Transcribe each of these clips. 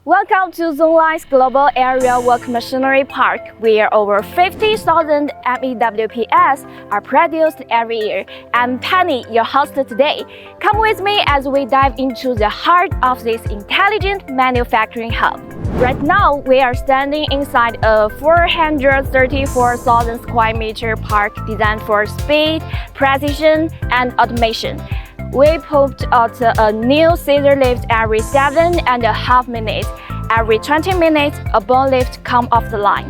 Welcome to Zoomlion's Global Area Work Machinery Park, where over 50,000 MEWPs are produced every year. I'm Penny, your host today. Come with me as we dive into the heart of this intelligent manufacturing hub. Right now, we are standing inside a 434,000 square meter park designed for speed, precision, and automation. We pumped out a new scissor lift every 7.5 minutes. Every 20 minutes, a bone lift comes off the line.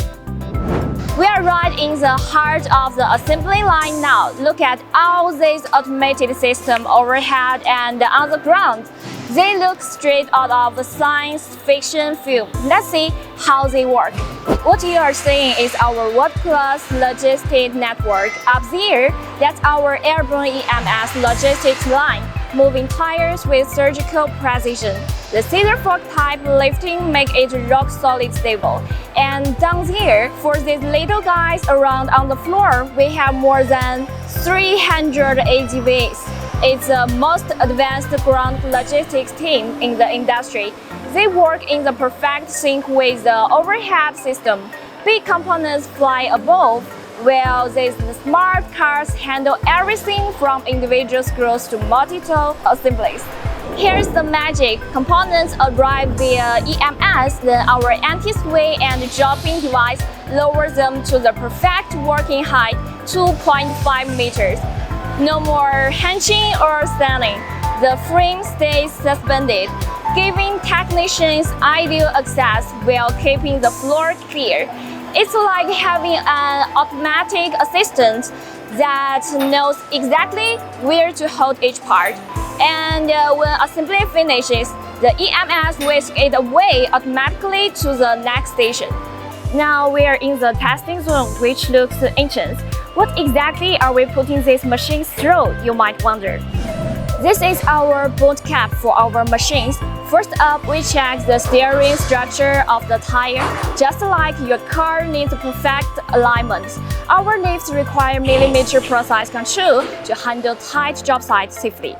We are right in the heart of the assembly line now. Look at all these automated systems overhead and on the ground. They look straight out of a science fiction film. Let's see how they work. What you are seeing is our world-class logistics network. Up there, that's our airborne EMS logistics line, moving tires with surgical precision. The scissor fork type lifting make it rock solid stable. And down there, for these little guys around on the floor, we have more than 300 AGVs. It's the most advanced ground logistics team in the industry. They work in the perfect sync with the overhead system. Big components fly above, while these smart cars handle everything from individual screws to multi-tool assemblies. Here's the magic. Components arrive via EMS, then our anti-sway and dropping device lowers them to the perfect working height, 2.5 meters. No more hunching or standing. The frame stays suspended, giving technicians ideal access while keeping the floor clear. It's like having an automatic assistant that knows exactly where to hold each part. And when assembly finishes, the EMS whisks it away automatically to the next station. Now we are in the testing zone, which looks intense. What exactly are we putting these machines through, you might wonder. This is our boot camp for our machines. First up, we check the steering structure of the tire. Just like your car needs perfect alignment, our lifts require millimeter precise control to handle tight job sites safely.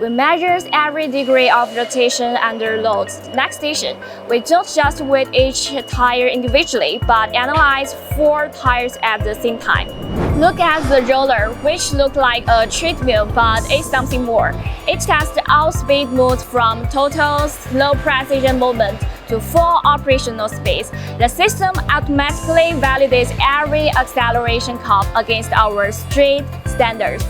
We measure every degree of rotation under load. Next station, we don't just weight each tire individually, but analyze 4 tires at the same time. Look at the roller, which looks like a treadmill, but it's something more. It tests all speed modes from total slow precision movement to full operational speed. The system automatically validates every acceleration curve against our strict standards.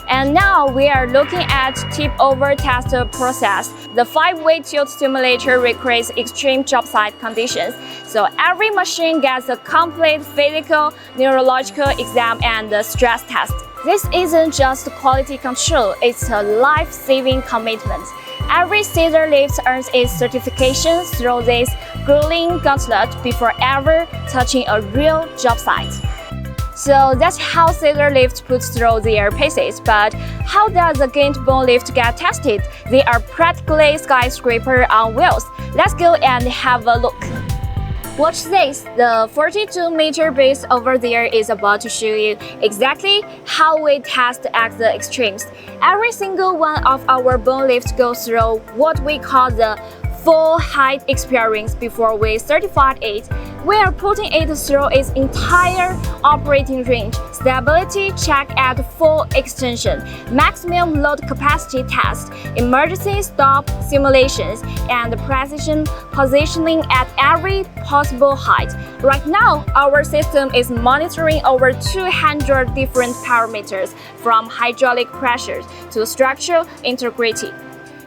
And now we are looking at tip-over test process. The 5-way tilt simulator recreates extreme job site conditions, so every machine gets a complete physical, neurological exam and a stress test. This isn't just quality control, it's a life-saving commitment. Every scissor lift earns its certification through this grueling gauntlet before ever touching a real job site. So that's how scissor lifts put through their paces, but how does the Gint bone lift get tested? They are practically skyscraper on wheels. Let's go and have a look. Watch this, the 42-meter base over there is about to show you exactly how we test at the extremes. Every single one of our bone lifts goes through what we call the full height experience before we certified it. We are putting it through its entire operating range, stability check at full extension, maximum load capacity test, emergency stop simulations, and precision positioning at every possible height. Right now, our system is monitoring over 200 different parameters, from hydraulic pressures to structural integrity.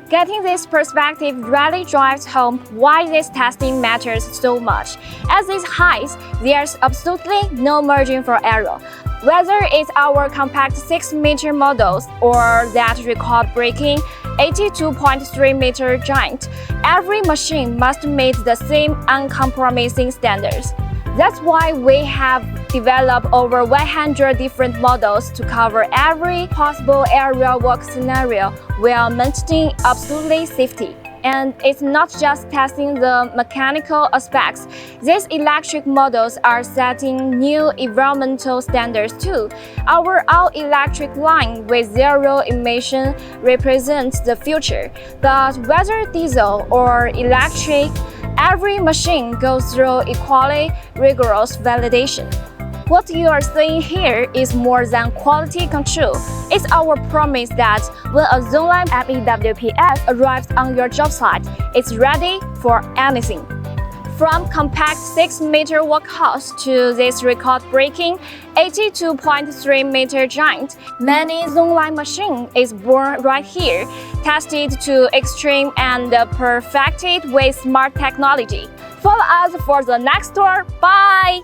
Getting this perspective really drives home why this testing matters so much. At these heights, there's absolutely no margin for error. Whether it's our compact 6-meter models or that record-breaking 82.3-meter giant, every machine must meet the same uncompromising standards. That's why we have developed over 100 different models to cover every possible aerial work scenario while maintaining absolute safety. And it's not just testing the mechanical aspects. These electric models are setting new environmental standards too. Our all-electric line with zero emission represents the future. But whether diesel or electric, Every machine goes through equally rigorous validation. What you are seeing here is more than quality control. It's our promise that when a Zoomlion MEWPS arrives on your job site, it's ready for anything. From compact 6-meter workhouse to this record-breaking 82.3-meter giant, many Zoomlion machine is born right here, tested to extreme and perfected with smart technology. Follow us for the next tour. Bye!